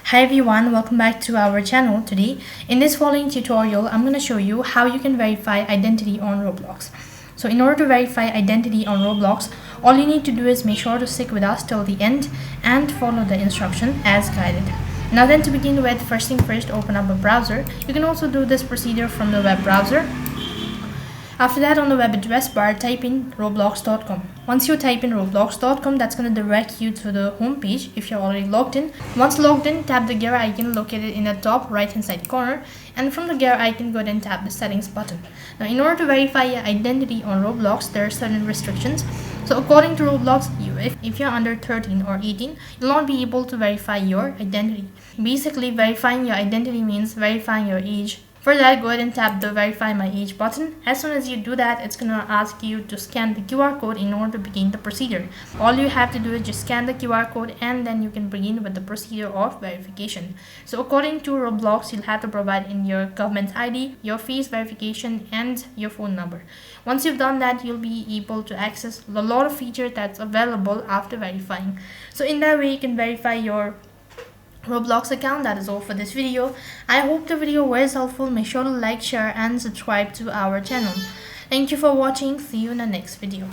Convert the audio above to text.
Hi everyone, welcome back to our channel. Today in this following tutorial I'm going to show you how you can verify identity on Roblox. So in order to verify identity on Roblox, all you need to do is make sure to stick with us till the end and follow the instruction as guided. Now then, to begin with, first thing first, open up a browser. You can also do this procedure from the web browser. After that, on the web address bar, type in roblox.com. Once you type in roblox.com, that's going to direct you to the home page if you're already logged in. Once logged in, tap the gear icon located in the top right hand side corner, and from the gear icon, go ahead and tap the settings button. Now, in order to verify your identity on Roblox, there are certain restrictions. So according to Roblox, if you're under 13 or 18, you'll not be able to verify your identity. Basically, verifying your identity means verifying your age. For that, go ahead and tap the verify my age button. As soon as you do that, it's going to ask you to scan the QR code in order to begin the procedure. All you have to do is just scan the QR code and then you can begin with the procedure of verification. So according to Roblox, you'll have to provide in your government ID, your face verification, and your phone number. Once you've done that, you'll be able to access a lot of features that's available after verifying. So in that way, you can verify your Roblox account. That is all for this video. I hope the video was helpful. Make sure to like, share, and subscribe to our channel. Thank you for watching. See you in the next video.